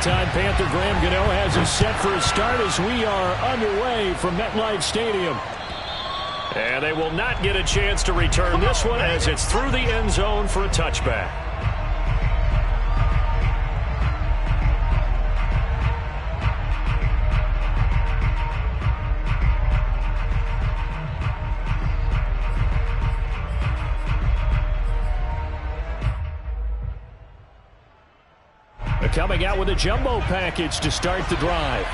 Big-time Panther Graham Gano has us set for a start as we are underway from MetLife Stadium. And they will not get a chance to return this one as it's through the end zone for a touchback. Coming out with a jumbo package to start the drive.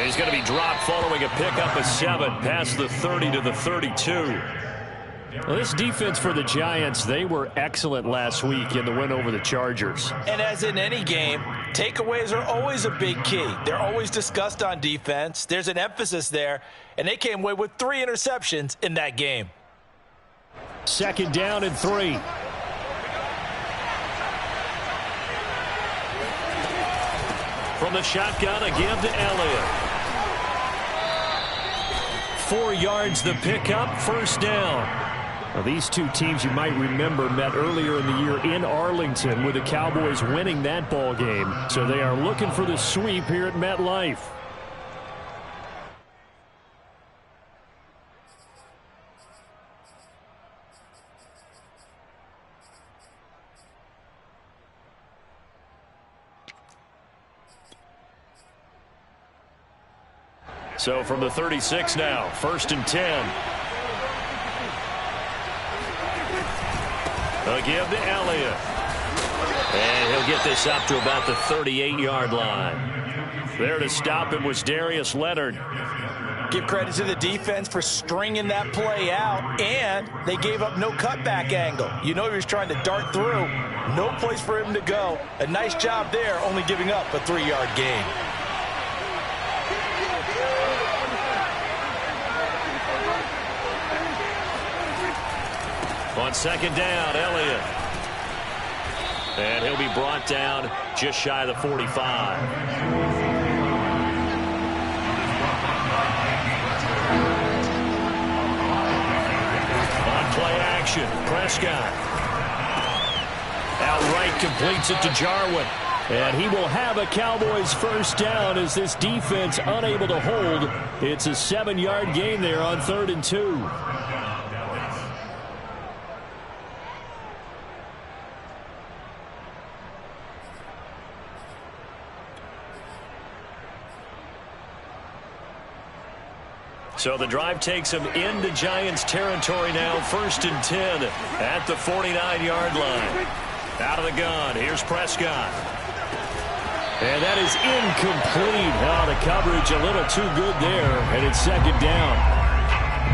He's going to be dropped following a pickup of 7 past the 30 to the 32. Well, this defense for the Giants, they were excellent last week in the win over the Chargers. And as in any game, takeaways are always a big key. They're always discussed on defense. There's an emphasis there, and they came away with 3 interceptions in that game. 2nd down and 3. From the shotgun, a give to Elliott. 4 yards the pickup, 1st down. Now, these two teams, you might remember, met earlier in the year in Arlington with the Cowboys winning that ball game. So they are looking for the sweep here at MetLife. So from the 36 now, 1st and 10. A give to Elliott. And he'll get this up to about the 38-yard line. There to stop him was Darius Leonard. Give credit to the defense for stringing that play out, and they gave up no cutback angle. You know he was trying to dart through. No place for him to go. A nice job there, only giving up a 3-yard gain. On 2nd down, Elliott. And he'll be brought down just shy of the 45. On play action, Prescott. Outright completes it to Jarwin. And he will have a Cowboys 1st down as this defense unable to hold. It's a 7-yard gain there on 3rd and 2. So the drive takes him into Giants territory now. 1st and 10 at the 49-yard line. Out of the gun. Here's Prescott. And that is incomplete. Oh, the coverage a little too good there. And it's 2nd down.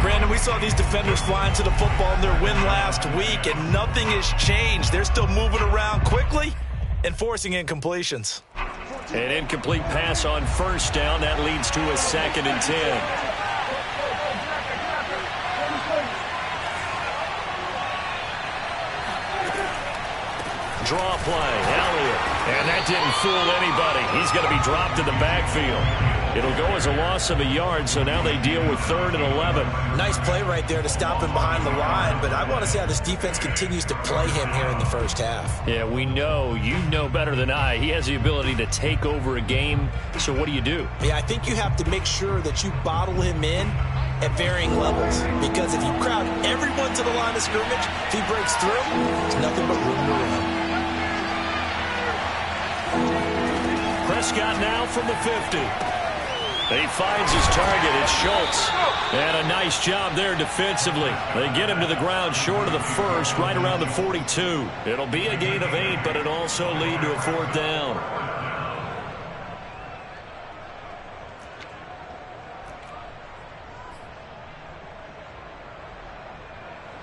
Brandon, we saw these defenders flying to the football in their win last week, and nothing has changed. They're still moving around quickly and forcing incompletions. An incomplete pass on 1st down. That leads to a 2nd and 10. Draw play, Elliott. And that didn't fool anybody. He's going to be dropped in the backfield. It'll go as a loss of a yard, so now they deal with 3rd and 11. Nice play right there to stop him behind the line, but I want to see how this defense continues to play him here in the 1st half. Yeah, we know. You know better than I. He has the ability to take over a game, so what do you do? Yeah, I think you have to make sure that you bottle him in at varying levels, because if you crowd everyone to the line of scrimmage, if he breaks through, there's nothing but room to run. Prescott now from the 50. He finds his target. It's Schultz. And a nice job there defensively. They get him to the ground short of the 1st, right around the 42. It'll be a gain of 8, but it'll also lead to a 4th down.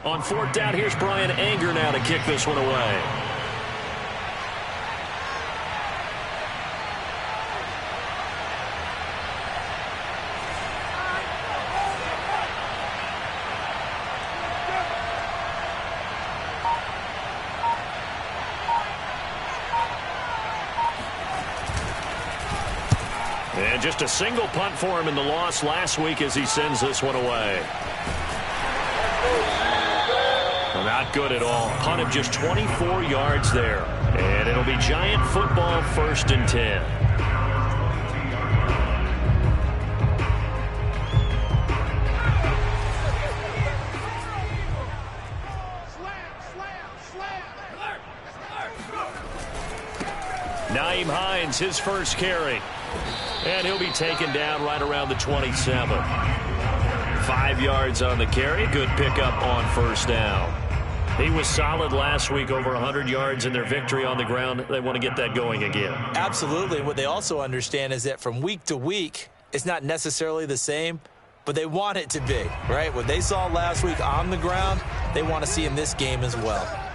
On 4th down, here's Brian Anger now to kick this one away. And just a single punt for him in the loss last week as he sends this one away. Well, not good at all. Punt of just 24 yards there. And it'll be Giant football, 1st and 10. Nyheim Hines, his first carry. And he'll be taken down right around the 27. 5 yards on the carry. Good pickup on 1st down. He was solid last week, over 100 yards in their victory on the ground. They want to get that going again. Absolutely. What they also understand is that from week to week, it's not necessarily the same, but they want it to be, right? What they saw last week on the ground, they want to see in this game as well.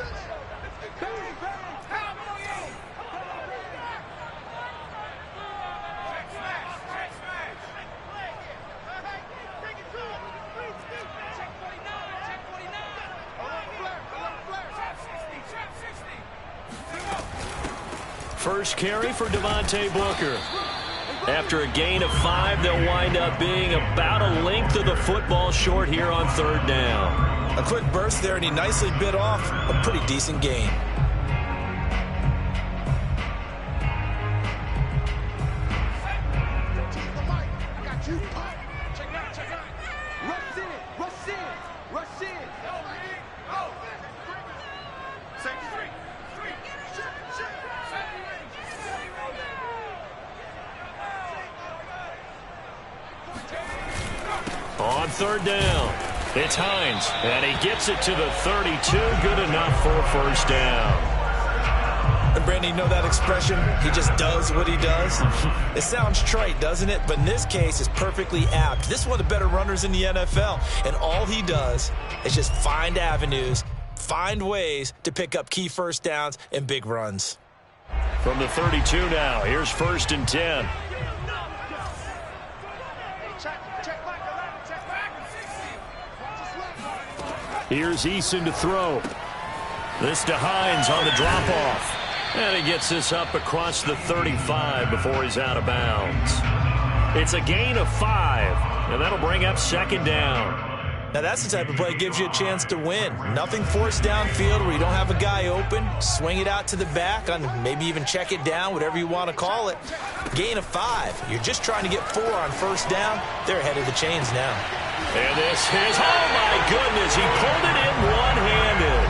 First carry for Devontae Booker. After a gain of 5, they'll wind up being about a length of the football short here on 3rd down. A quick burst there, and he nicely bit off a pretty decent gain. On 3rd down, it's Hines, and he gets it to the 32. Good enough for 1st down. And Brandon, you know that expression, he just does what he does? It sounds trite, doesn't it? But in this case, it's perfectly apt. This is one of the better runners in the NFL, and all he does is just find avenues, find ways to pick up key 1st downs and big runs. From the 32 now, here's 1st and 10. Here's Eason to throw. This to Hines on the drop-off. And he gets this up across the 35 before he's out of bounds. It's a gain of 5, and that'll bring up 2nd down. Now, that's the type of play that gives you a chance to win. Nothing forced downfield where you don't have a guy open. Swing it out to the back, on maybe even check it down, whatever you want to call it. Gain of 5. You're just trying to get 4 on 1st down. They're ahead of the chains now. And this is, oh my goodness, he pulled it in one-handed.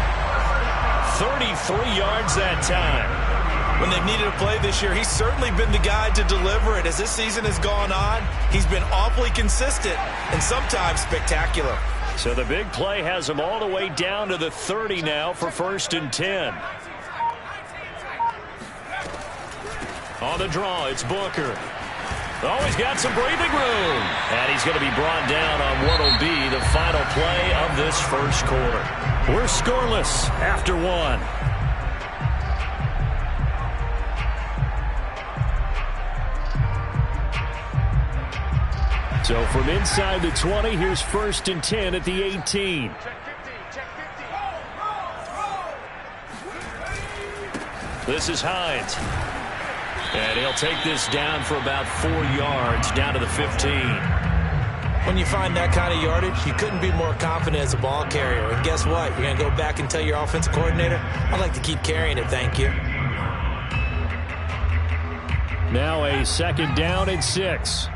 33 yards that time. When they've needed a play this year, he's certainly been the guy to deliver it. As this season has gone on, he's been awfully consistent and sometimes spectacular. So the big play has him all the way down to the 30 now for 1st and 10. On the draw, it's Booker. Oh, he's got some breathing room. And he's going to be brought down on what will be the final play of this 1st quarter. We're scoreless after 1. So from inside the 20, here's 1st and 10 at the 18. This is Hines. And he'll take this down for about 4 yards, down to the 15. When you find that kind of yardage, you couldn't be more confident as a ball carrier. And guess what? You're going to go back and tell your offensive coordinator, I'd like to keep carrying it, thank you. Now a 2nd down and 6.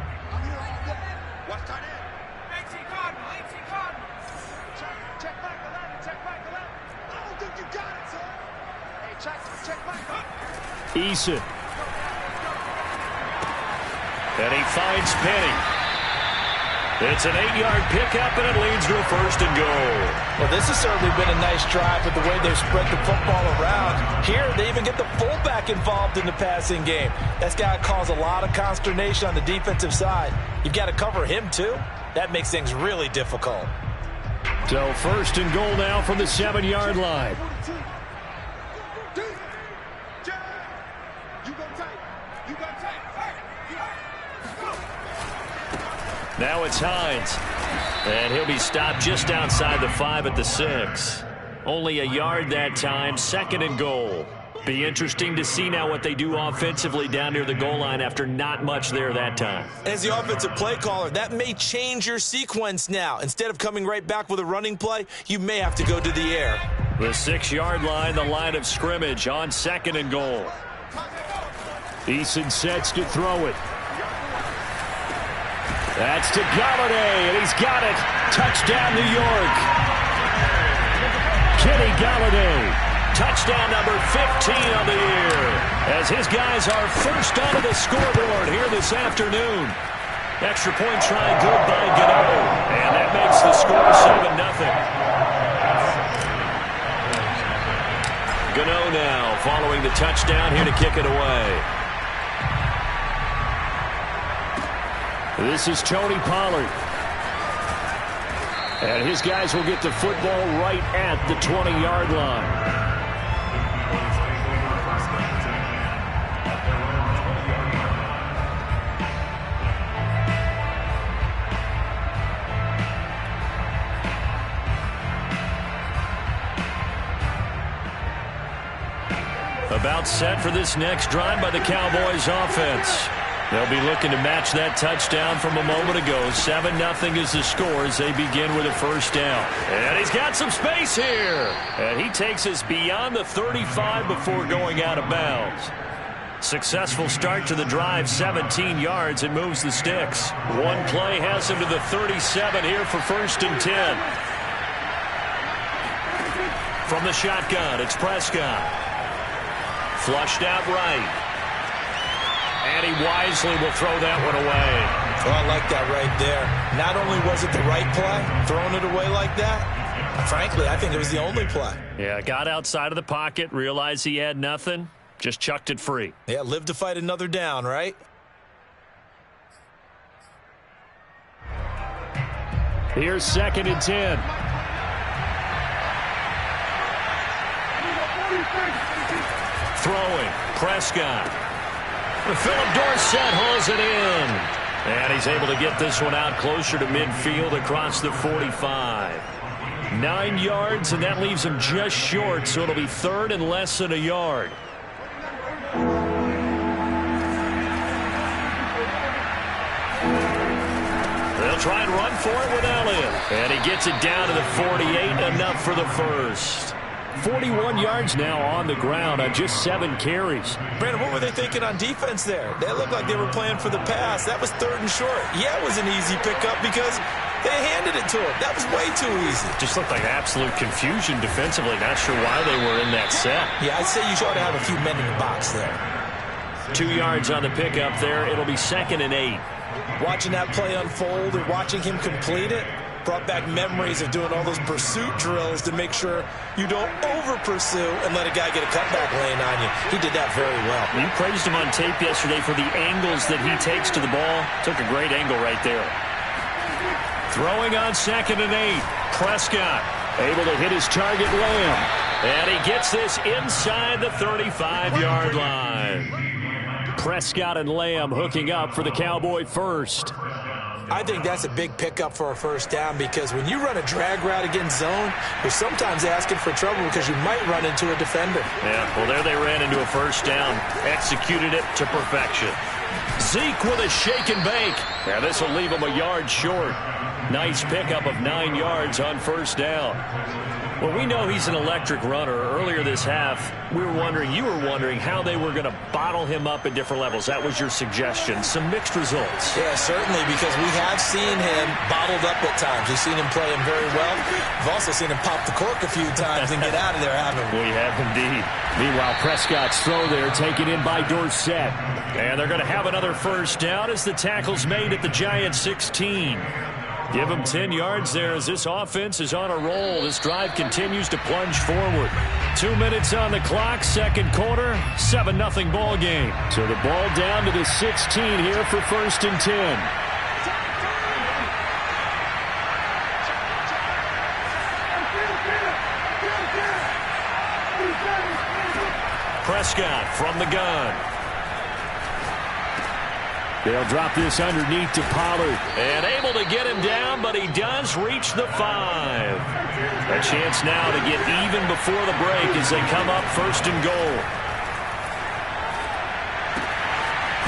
Eason. And he finds Penny. It's an 8-yard pickup, and it leads to a 1st and goal. Well, this has certainly been a nice drive with the way they've spread the football around. Here, they even get the fullback involved in the passing game. That's got to cause a lot of consternation on the defensive side. You've got to cover him, too. That makes things really difficult. So 1st and goal now from the 7-yard line. Now it's Hines. And he'll be stopped just outside the 5 at the 6. Only a yard that time, 2nd and goal. Be interesting to see now what they do offensively down near the goal line after not much there that time. As the offensive play caller, that may change your sequence now. Instead of coming right back with a running play, you may have to go to the air. The 6-yard line, the line of scrimmage on 2nd and goal. Eason sets to throw it. That's to Galladay, and he's got it. Touchdown, New York. Kenny Galladay. Touchdown number 15 on the year, as his guys are first onto the scoreboard here this afternoon. Extra point try good by Gano, and that makes the score 7-0. Gano now following the touchdown here to kick it away. This is Tony Pollard. And his guys will get the football right at the 20-yard line. About set for this next drive by the Cowboys offense. They'll be looking to match that touchdown from a moment ago. 7-0 is the score as they begin with a first down. And he's got some space here. And he takes us beyond the 35 before going out of bounds. Successful start to the drive, 17 yards, and moves the sticks. One play has him to the 37 here for 1st and 10. From the shotgun, it's Prescott. Flushed out right. And he wisely will throw that one away. Oh, I like that right there. Not only was it the right play, throwing it away like that, frankly, I think it was the only play. Yeah, got outside of the pocket, realized he had nothing, just chucked it free. Yeah, live to fight another down, right? Here's 2nd and 10. Throwing, Prescott. Philip Dorsett hauls it in. And he's able to get this one out closer to midfield across the 45. 9 yards, and that leaves him just short, so it'll be 3rd and less than a yard. They'll try and run for it with Elliott. And he gets it down to the 48, enough for the first. 41 yards now on the ground on just 7 carries. Brandon, what were they thinking on defense there? They looked like they were playing for the pass. That was 3rd and short. Yeah, it was an easy pickup because they handed it to him. That was way too easy. Just looked like absolute confusion defensively. Not sure why they were in that set. Yeah, I'd say you ought to have a few men in the box there. 2 yards on the pickup there. It'll be 2nd and 8. Watching that play unfold and watching him complete it brought back memories of doing all those pursuit drills to make sure you don't over-pursue and let a guy get a cutback lane on you. He did that very well. You praised him on tape yesterday for the angles that he takes to the ball. Took a great angle right there. Throwing on 2nd and 8. Prescott able to hit his target, Lamb. And he gets this inside the 35-yard line. Prescott and Lamb hooking up for the Cowboy first. I think that's a big pickup for a first down because when you run a drag route against zone, you're sometimes asking for trouble because you might run into a defender. Yeah, well, there they ran into a first down. Executed it to perfection. Zeke with a shake and bake. Now this will leave him a yard short. Nice pickup of 9 yards on first down. Well, we know he's an electric runner. Earlier this half, you were wondering how they were going to bottle him up at different levels. That was your suggestion. Some mixed results. Yeah, certainly, because we have seen him bottled up at times. We've seen him play him very well. We've also seen him pop the cork a few times and get out of there, haven't we? We have indeed. Meanwhile, Prescott's throw there taken in by Dorsett. And they're going to have another first down as the tackle's made at the Giants 16. Give them 10 yards there as this offense is on a roll. This drive continues to plunge forward. 2 minutes on the clock, second quarter, 7-0 ball game. So the ball down to the 16 here for 1st and 10. Prescott from the gun. They'll drop this underneath to Pollard. And able to get him down, but he does reach the 5. A chance now to get even before the break as they come up 1st and goal.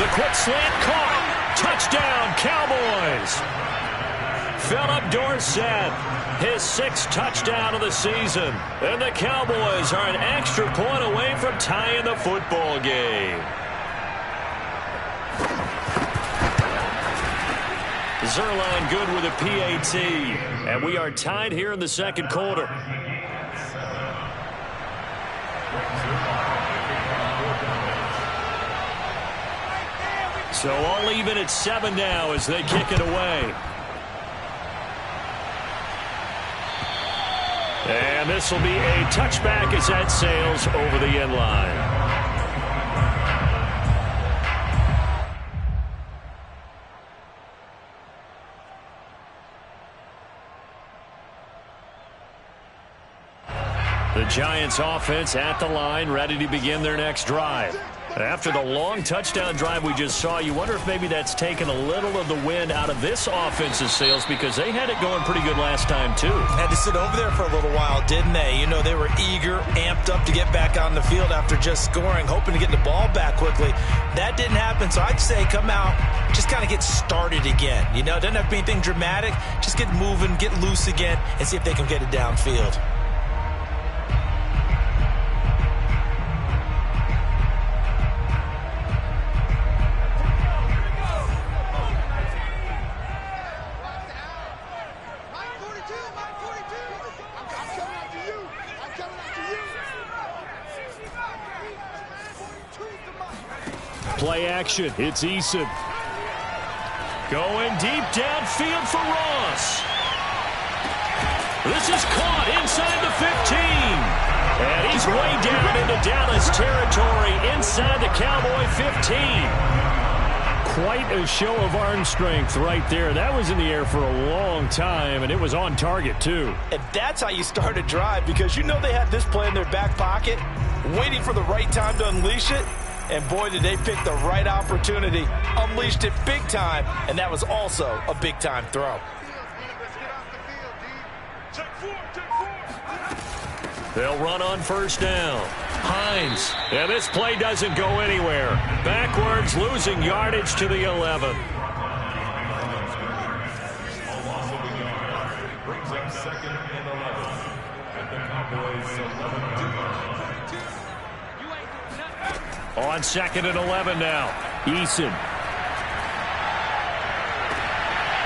The quick slant caught. Touchdown, Cowboys. Philip Dorsett, his 6th touchdown of the season. And the Cowboys are an extra point away from tying the football game. Zuerlein good with a PAT. And we are tied here in the second quarter. So all even at 7 now as they kick it away. And this will be a touchback as that sails over the end line. The Giants offense at the line, ready to begin their next drive. After the long touchdown drive we just saw, you wonder if maybe that's taken a little of the wind out of this offense's sails because they had it going pretty good last time too. Had to sit over there for a little while, didn't they? You know, they were eager, amped up to get back on the field after just scoring, hoping to get the ball back quickly. That didn't happen, so I'd say come out, just kind of get started again. You know, it doesn't have to be anything dramatic. Just get moving, get loose again, and see if they can get it downfield. Play action. It's Eason. Going deep downfield for Ross. This is caught inside the 15. And he's way down into Dallas territory inside the Cowboy 15. Quite a show of arm strength right there. That was in the air for a long time, and it was on target too. And that's how you start a drive because you know they had this play in their back pocket, waiting for the right time to unleash it. And boy, did they pick the right opportunity. Unleashed it big time, and that was also a big-time throw. They'll run on first down. Hines. And this play doesn't go anywhere. Backwards, losing yardage to the 11. On 2nd and 11 now. Eason.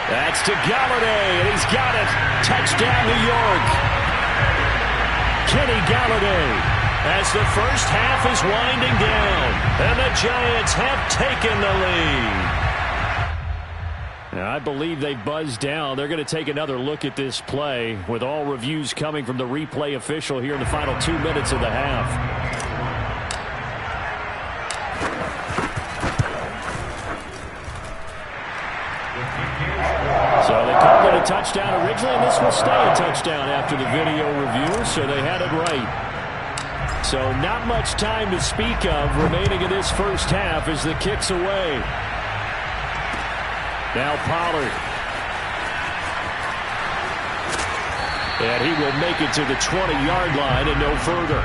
That's to Galladay, and he's got it. Touchdown, New York. Kenny Galladay as the first half is winding down, and the Giants have taken the lead. Now, I believe they buzzed down. They're going to take another look at this play with all reviews coming from the replay official here in the final 2 minutes of the half. So they called it a touchdown originally, and this will stay a touchdown after the video review, so they had it right. So not much time to speak of remaining in this first half as the kick's away. Now Pollard. And he will make it to the 20-yard line and no further.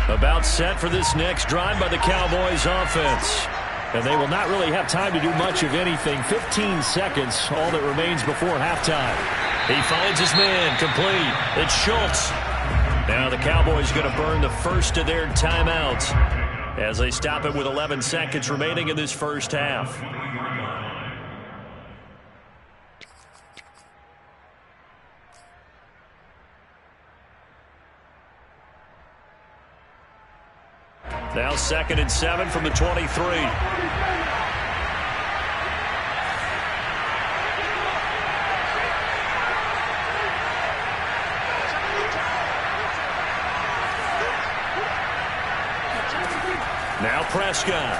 About set for this next drive by the Cowboys offense. And they will not really have time to do much of anything. 15 seconds, all that remains before halftime. He finds his man, complete. It's Schultz. Now the Cowboys going to burn the first of their timeouts as they stop it with 11 seconds remaining in this first half. Now 2nd and 7 from the 23. Now Prescott.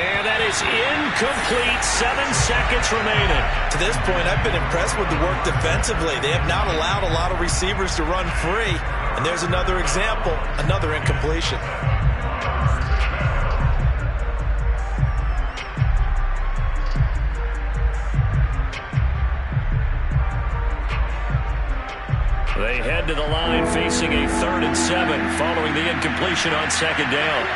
And that is incomplete. 7 seconds remaining. To this point, I've been impressed with the work defensively. They have not allowed a lot of receivers to run free. And there's another example, another incompletion. They head to the line facing a 3rd and 7 following the incompletion on 2nd down.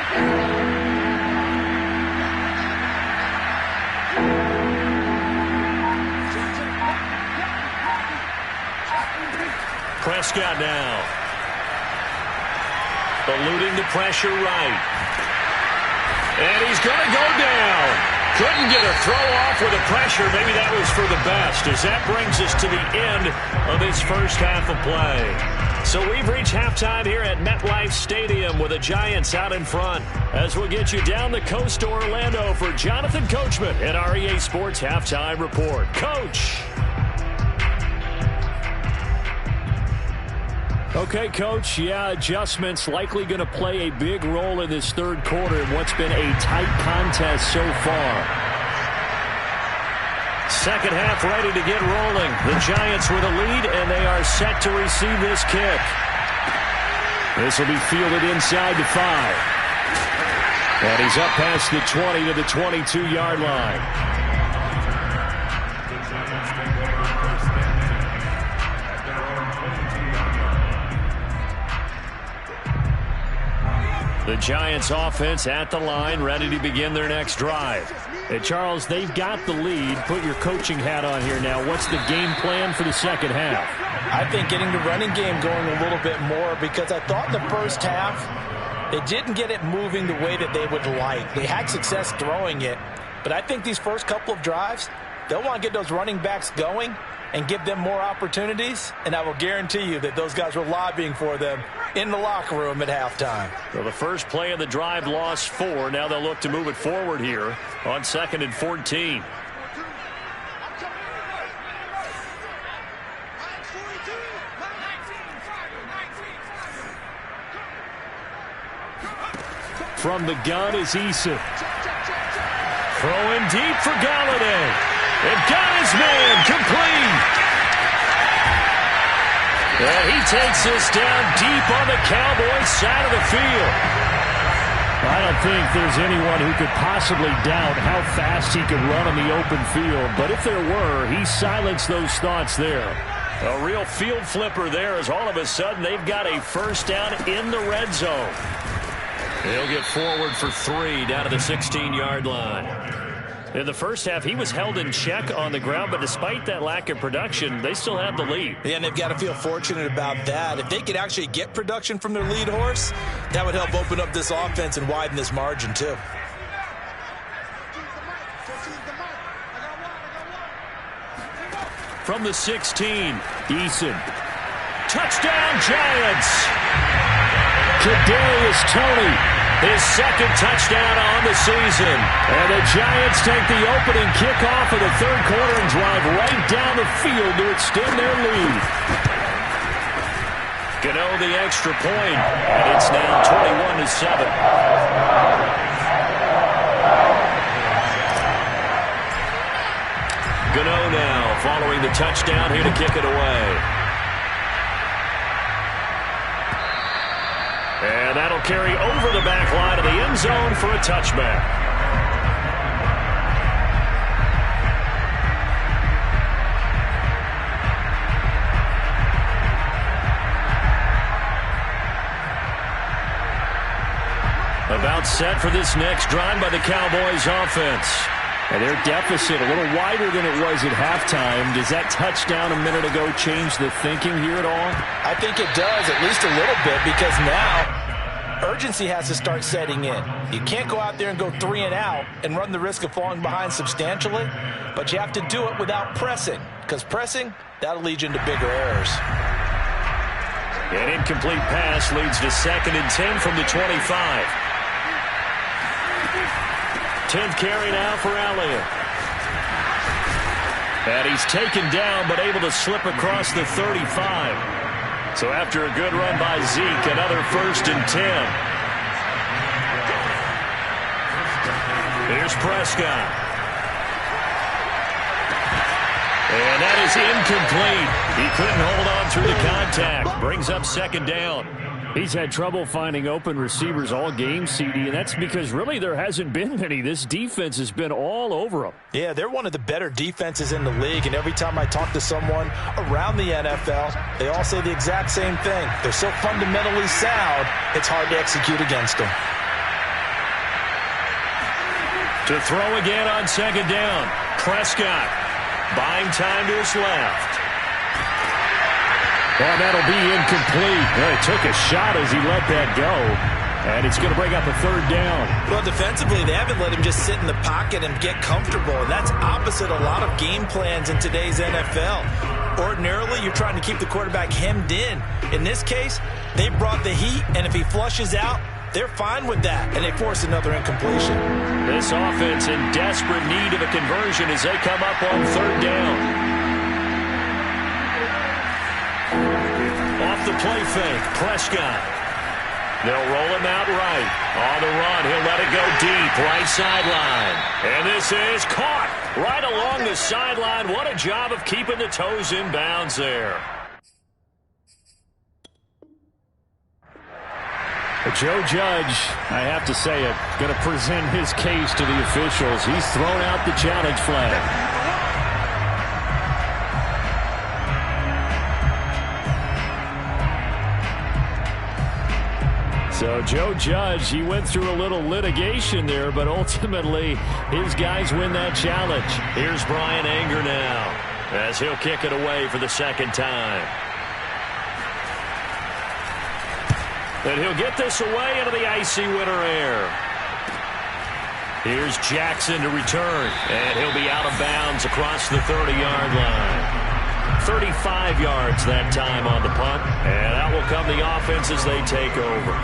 Prescott now. Eluding the pressure right. And he's going to go down. Couldn't get a throw off with the pressure. Maybe that was for the best, as that brings us to the end of this first half of play. So we've reached halftime here at MetLife Stadium with the Giants out in front, as we'll get you down the coast to Orlando for Jonathan Coachman at our EA Sports Halftime Report. Coach. Okay, Coach, yeah, adjustments likely going to play a big role in this third quarter in what's been a tight contest so far. Second half ready to get rolling. The Giants with a lead, and they are set to receive this kick. This will be fielded inside the 5. And he's up past the 20 to the 22-yard line. The Giants offense at the line, ready to begin their next drive. And Charles, they've got the lead. Put your coaching hat on here now. What's the game plan for the second half? I think getting the running game going a little bit more, because I thought in the first half they didn't get it moving the way that they would like. They had success throwing it, but I think these first couple of drives, they'll want to get those running backs going and give them more opportunities, and I will guarantee you that those guys were lobbying for them in the locker room at halftime. Well, the first play of the drive lost 4. Now they'll look to move it forward here on 2nd and 14. From the gun is Eason. Throwing deep for Galladay. They've got his man complete. And he takes this down deep on the Cowboys side of the field. I don't think there's anyone who could possibly doubt how fast he could run on the open field. But if there were, he silenced those thoughts there. A real field flipper there, as all of a sudden they've got a first down in the red zone. They'll get forward for 3 down to the 16-yard line. In the first half, he was held in check on the ground, but despite that lack of production, they still have the lead. Yeah, and they've got to feel fortunate about that. If they could actually get production from their lead horse, that would help open up this offense and widen this margin too. From the 16, Eason. Touchdown, Giants! Kadarius Toney. His second touchdown on the season. And the Giants take the opening kickoff of the third quarter and drive right down the field to extend their lead. Gano the extra point, and it's now 21-7. Gano now following the touchdown here to kick it away. And that'll carry over the back line of the end zone for a touchback. About set for this next drive by the Cowboys offense. And their deficit a little wider than it was at halftime. Does that touchdown a minute ago change the thinking here at all? I think it does, at least a little bit, because now urgency has to start setting in. You can't go out there and go 3 and out and run the risk of falling behind substantially, but you have to do it without pressing, because pressing, that'll lead you into bigger errors. An incomplete pass leads to 2nd and 10 from the 25. 10th carry now for Elliott. And he's taken down, but able to slip across the 35. So after a good run by Zeke, another 1st and 10. Here's Prescott. And that is incomplete. He couldn't hold on through the contact. Brings up second down. He's had trouble finding open receivers all game, CD, and that's because really there hasn't been many. This defense has been all over them. Yeah, they're one of the better defenses in the league, and every time I talk to someone around the NFL, they all say the exact same thing. They're so fundamentally sound, it's hard to execute against them. To throw again on second down. Prescott buying time to his left. Well, that'll be incomplete. Well, he took a shot as he let that go. And it's going to bring up a third down. Well, defensively, they haven't let him just sit in the pocket and get comfortable. And that's opposite a lot of game plans in today's NFL. Ordinarily, you're trying to keep the quarterback hemmed in. In this case, they brought the heat, and if he flushes out, they're fine with that, and they force another incompletion. This offense in desperate need of a conversion as they come up on third down. Off the play fake, Prescott. They'll roll him out right. On the run, he'll let it go deep, right sideline. And this is caught right along the sideline. What a job of keeping the toes in bounds there. Joe Judge, I have to say it, going to present his case to the officials. He's thrown out the challenge flag. So Joe Judge, he went through a little litigation there, but ultimately his guys win that challenge. Here's Bryan Anger now as he'll kick it away for the second time. And he'll get this away into the icy winter air. Here's Jackson to return, and he'll be out of bounds across the 30-yard line. 35 yards that time on the punt, and out will come the offense as they take over.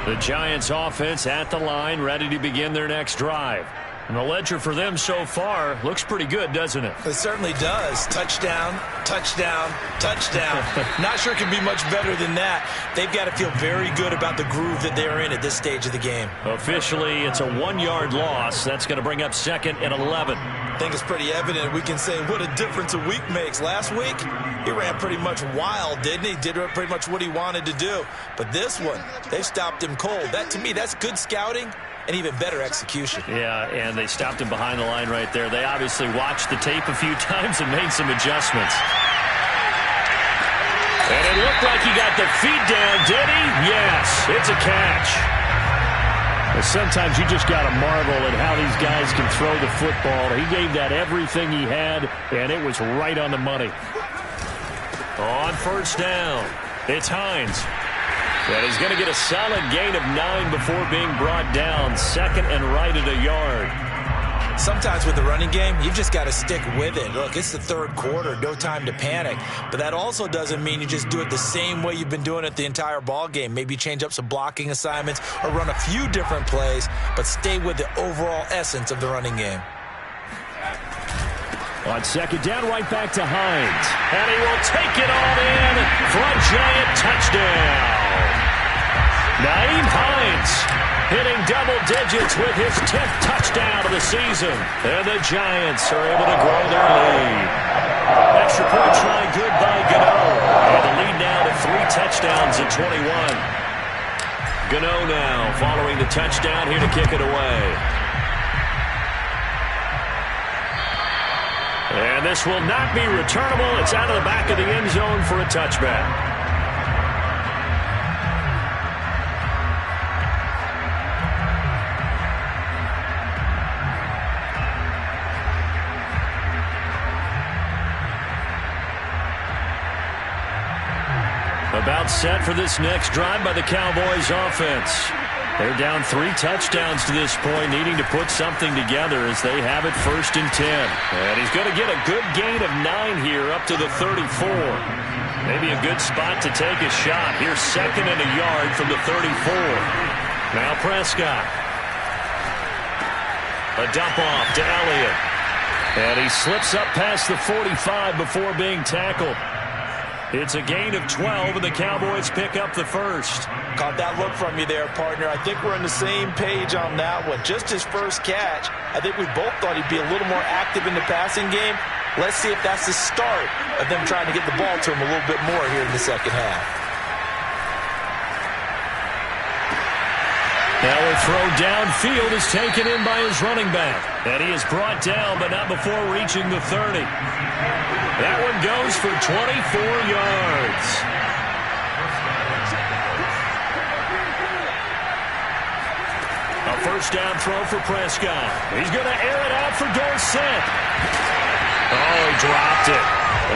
The Giants offense at the line, ready to begin their next drive. And the ledger for them so far looks pretty good, doesn't it? It certainly does. Touchdown, touchdown, touchdown. Not sure it can be much better than that. They've got to feel very good about the groove that they're in at this stage of the game. Officially, it's a 1-yard loss. That's going to bring up second and 11. I think it's pretty evident. We can say what a difference a week makes. Last week, he ran pretty much wild, didn't he? Did pretty much what he wanted to do. But this one, they stopped him cold. That, to me, that's good scouting and even better execution. Yeah, and they stopped him behind the line right there. They obviously watched the tape a few times and made some adjustments. And it looked like he got the feet down, did he? Yes, it's a catch. Sometimes you just got to marvel at how these guys can throw the football. He gave that everything he had, and it was right on the money. On first down, it's Hines. And he's going to get a solid gain of 9 before being brought down. Second and right at a yard. Sometimes with the running game, you've just got to stick with it. Look, it's the third quarter, no time to panic. But that also doesn't mean you just do it the same way you've been doing it the entire ball game. Maybe change up some blocking assignments or run a few different plays, but stay with the overall essence of the running game. On second down, right back to Hines. And he will take it all in for a Giant touchdown. Nyheim Hines hitting double digits with his 10th touchdown of the season. And the Giants are able to grow their lead. Extra point try good by Gano. And the lead now to 3 touchdowns at 21. Gano now following the touchdown here to kick it away. And this will not be returnable. It's out of the back of the end zone for a touchback. About set for this next drive by the Cowboys offense. They're down 3 touchdowns to this point, needing to put something together as they have it first and 10. And he's going to get a good gain of 9 here up to the 34. Maybe a good spot to take a shot. Here's second and a yard from the 34. Now Prescott. A dump off to Elliott. And he slips up past the 45 before being tackled. It's a gain of 12, and the Cowboys pick up the first. Caught that look from you there, partner. I think we're on the same page on that one. Just his first catch, I think we both thought he'd be a little more active in the passing game. Let's see if that's the start of them trying to get the ball to him a little bit more here in the second half. Now a throw downfield is taken in by his running back. And he is brought down, but not before reaching the 30. That one goes for 24 yards. A first down throw for Prescott. He's going to air it out for Dorsett. Oh, he dropped it.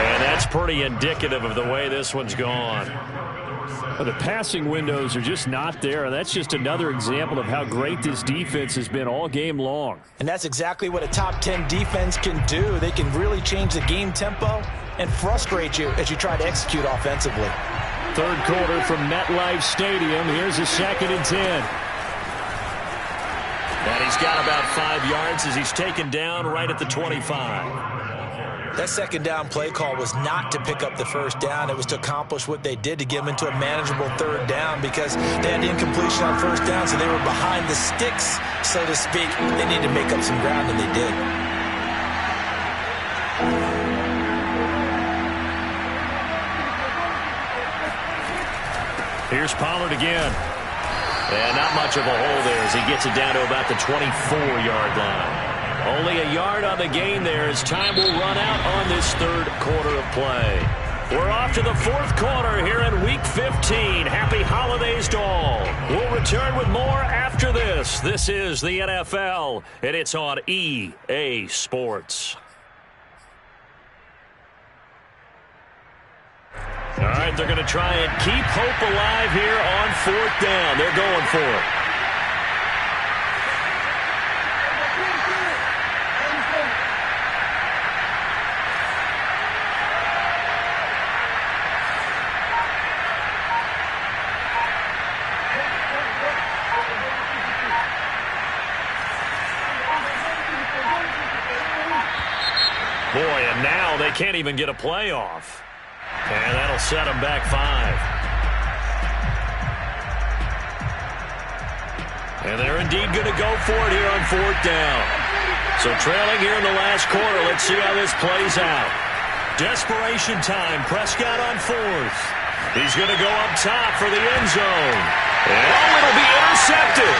And that's pretty indicative of the way this one's gone. The passing windows are just not there. That's just another example of how great this defense has been all game long. And that's exactly what a top 10 defense can do. They can really change the game tempo and frustrate you as you try to execute offensively. Third quarter from MetLife Stadium. Here's a 2nd and 10. And he's got about 5 yards as he's taken down right at the 25. That second down play call was not to pick up the first down. It was to accomplish what they did to get them into a manageable third down because they had incompletion on first down, so they were behind the sticks, so to speak. They needed to make up some ground, and they did. Here's Pollard again. And not much of a hole there as he gets it down to about the 24-yard line. Only a yard on the gain there as time will run out on this third quarter of play. We're off to the fourth quarter here in Week 15. Happy holidays to all. We'll return with more after this. This is the NFL, and it's on EA Sports. All right, they're going to try and keep hope alive here on fourth down. They're going for it. Boy, and now they can't even get a play off. And that'll set them back 5. And they're indeed going to go for it here on fourth down. So trailing here in the last quarter, let's see how this plays out. Desperation time, Prescott on fourth. He's going to go up top for the end zone. And oh, it'll be intercepted.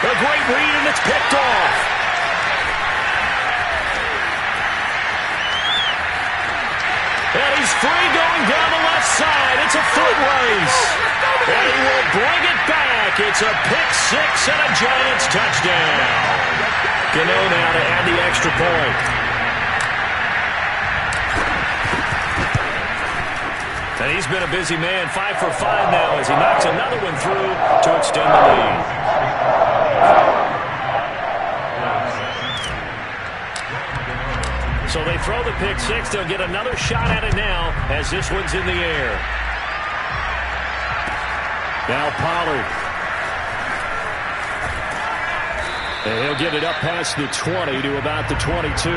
A great read, and it's picked off. And he's free going down the left side. It's a foot race. And he will bring it back. It's a pick six and a Giants touchdown. Gano now to add the extra point. And he's been a busy man. 5 for 5 now as he knocks another one through to extend the lead. So they throw the pick six. They'll get another shot at it now as this one's in the air. Now Pollard. And he'll get it up past the 20 to about the 22.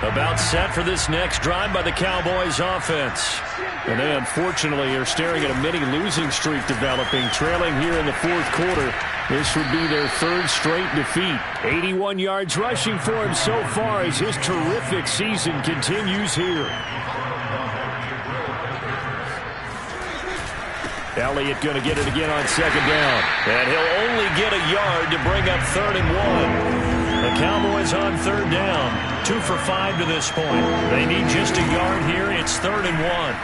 About set for this next drive by the Cowboys offense. And they unfortunately are staring at a mini losing streak developing, trailing here in the fourth quarter. This would be their third straight defeat. 81 yards rushing for him so far as his terrific season continues here. Elliott going to get it again on second down. And he'll only get a yard to bring up 3rd and 1. The Cowboys on third down. 2 for 5 to this point. They need just a yard here. It's 3rd and 1.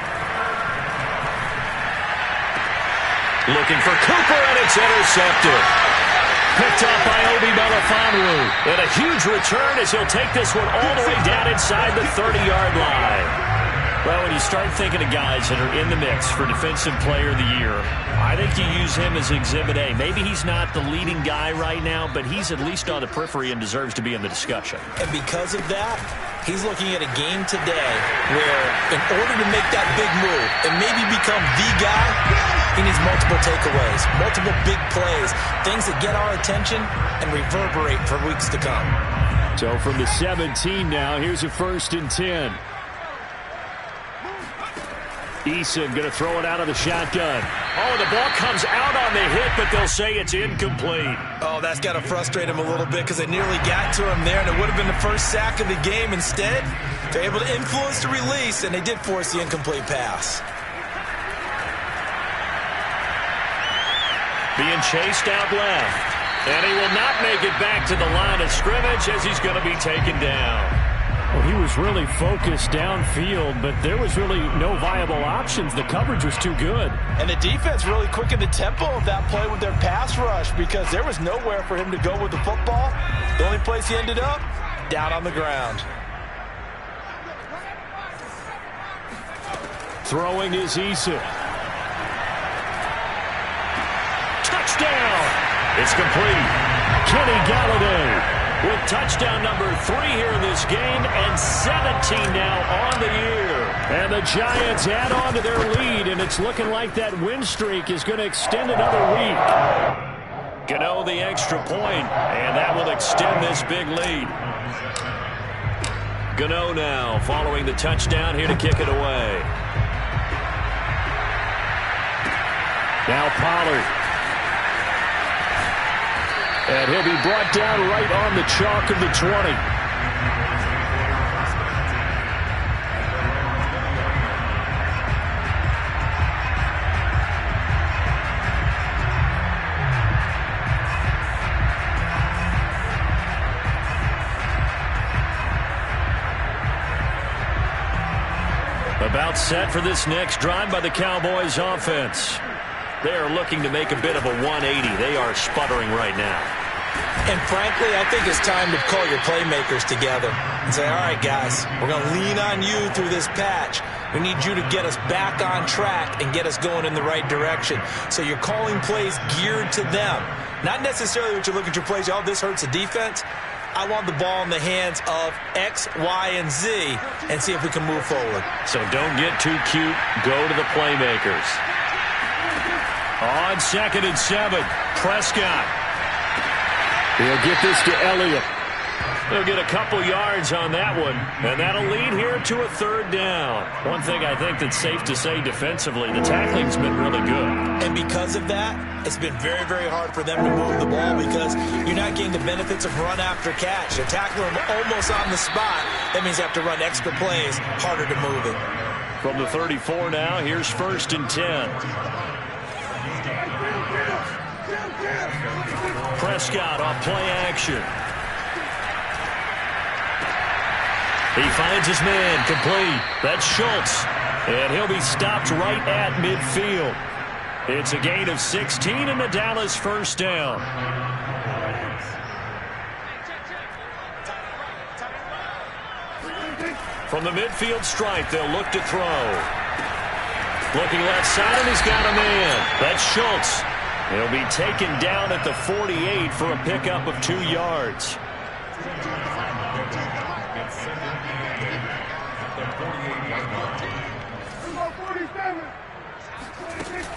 Looking for Cooper, and it's intercepted. Picked up by Obi Melifonwu. And a huge return as he'll take this one all the way down inside the 30-yard line. Well, when you start thinking of guys that are in the mix for Defensive Player of the Year, I think you use him as Exhibit A. Maybe he's not the leading guy right now, but he's at least on the periphery and deserves to be in the discussion. And because of that, he's looking at a game today where in order to make that big move and maybe become the guy, He needs multiple takeaways, multiple big plays, things that get our attention and reverberate for weeks to come. So from the 17 now, here's a 1st and 10. Eason going to throw it out of the shotgun. Oh, the ball comes out on the hit, but they'll say it's incomplete. Oh, that's got to frustrate him a little bit because they nearly got to him there, and it would have been the first sack of the game. Instead, they're able to influence the release, and they did force the incomplete pass. Being chased out left. And he will not make it back to the line of scrimmage as he's going to be taken down. Well, he was really focused downfield, but there was really no viable options. The coverage was too good. And the defense really quickened the tempo of that play with their pass rush because there was nowhere for him to go with the football. The only place he ended up, down on the ground. Throwing is Eason. Touchdown! It's complete. Kenny Galladay with touchdown number 3 here in this game and 17 now on the year. And the Giants add on to their lead, and it's looking like that win streak is going to extend another week. Gano the extra point, and that will extend this big lead. Gano now following the touchdown here to kick it away. Now Pollard. And he'll be brought down right on the chalk of the 20. About set for this next drive by the Cowboys offense. They're looking to make a bit of a 180. They are sputtering right now. And frankly, I think it's time to call your playmakers together and say, all right, guys, we're going to lean on you through this patch. We need you to get us back on track and get us going in the right direction. So you're calling plays geared to them. Not necessarily what you look at your plays, oh, this hurts the defense. I want the ball in the hands of X, Y, and Z and see if we can move forward. So don't get too cute. Go to the playmakers. On 2nd and 7, Prescott. He'll get this to Elliott. He'll get a couple yards on that one, and that'll lead here to a 3rd down. One thing I think that's safe to say defensively, the tackling's been really good. And because of that, it's been very, very hard for them to move the ball because you're not getting the benefits of run after catch. They're tackling them almost on the spot. That means they have to run extra plays, harder to move it. From the 34 now, here's 1st and 10. Prescott off play action. He finds his man complete. That's Schultz. And he'll be stopped right at midfield. It's a gain of 16 and the Dallas 1st down. From the midfield stripe, they'll look to throw. Looking left side, and he's got a man. That's Schultz. He'll be taken down at the 48 for a pickup of 2 yards.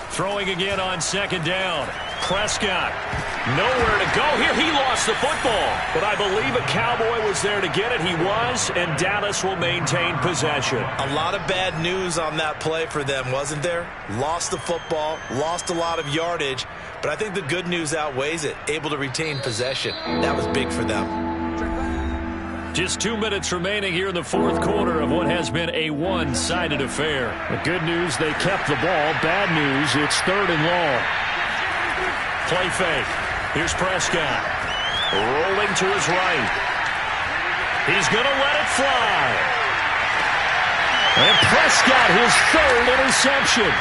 Throwing again on 2nd down. Prescott. Nowhere to go here. He lost the football. But I believe a Cowboy was there to get it. He was, and Dallas will maintain possession. A lot of bad news on that play for them, wasn't there? Lost the football, lost a lot of yardage. But I think the good news outweighs it. Able to retain possession. That was big for them. Just 2 minutes remaining here in the 4th quarter of what has been a one-sided affair. The good news, they kept the ball. Bad news, it's 3rd and long. Play fake. Here's Prescott. Rolling to his right. He's going to let it fly. And Prescott, his 3rd interception.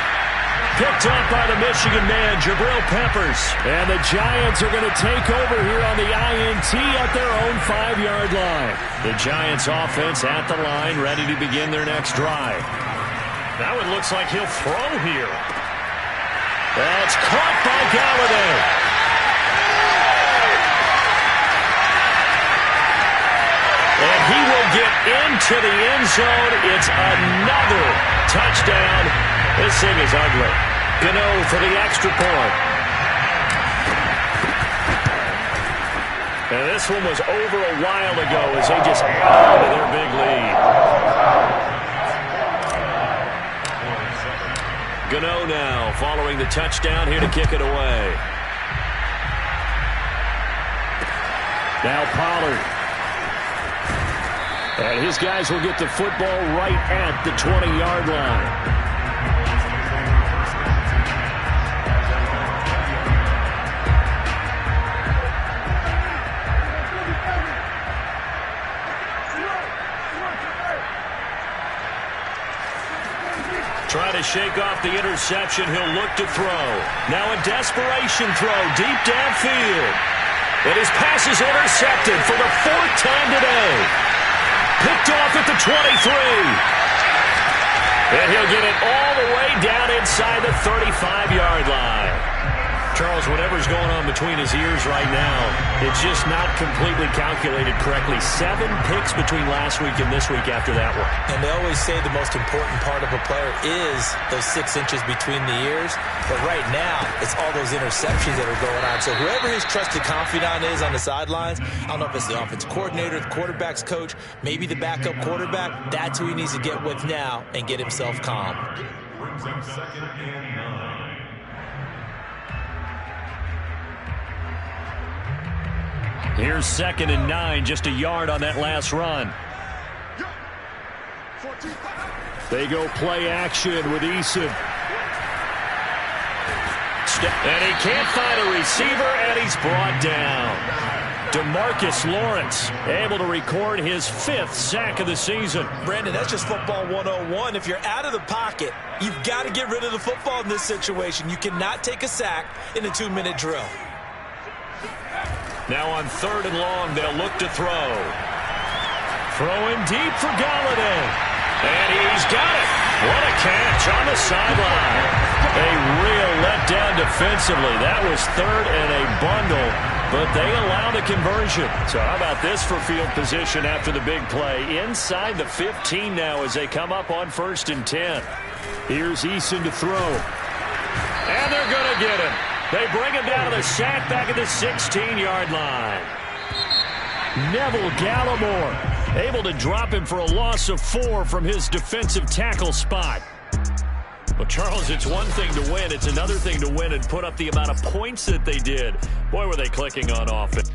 Picked up by the Michigan man, Jabril Peppers. And the Giants are going to take over here on the INT at their own 5-yard line. The Giants offense at the line, ready to begin their next drive. Now it looks like he'll throw here. That's caught by Galladay. And he will get into the end zone. It's another touchdown. This thing is ugly. Gano for the extra point. And this one was over a while ago as they just add on to their big lead. Gano now following the touchdown here to kick it away. Now Pollard. And his guys will get the football right at the 20-yard line. Trying to shake off the interception. He'll look to throw. Now a desperation throw deep downfield. And his pass is intercepted for the 4th time today. Picked off at the 23. And he'll get it all the way down inside the 35-yard line. Charles, whatever's going on between his ears right now, it's just not completely calculated correctly. 7 picks between last week and this week after that one. And they always say the most important part of a player is those 6 inches between the ears. But right now, it's all those interceptions that are going on. So whoever his trusted confidant is on the sidelines, I don't know if it's the offensive coordinator, the quarterback's coach, maybe the backup quarterback, that's who he needs to get with now and get himself calm. Brings him 2nd and 9. Here's 2nd and 9, just a yard on that last run. They go play action with Eason. And he can't find a receiver, and he's brought down. DeMarcus Lawrence able to record his 5th sack of the season. Brandon, that's just football 101. If you're out of the pocket, you've got to get rid of the football in this situation. You cannot take a sack in a 2-minute drill. Now on 3rd and long, they'll look to throw. Throwing deep for Galladay. And he's got it. What a catch on the sideline. A real letdown defensively. That was 3rd and a bundle, but they allowed a conversion. So how about this for field position after the big play? Inside the 15 now as they come up on 1st and 10. Here's Eason to throw. And they're going to get him. They bring him down to the sack back at the 16-yard line. Neville Gallimore able to drop him for a loss of 4 from his defensive tackle spot. Well, Charles, it's one thing to win. It's another thing to win and put up the amount of points that they did. Boy, were they clicking on offense.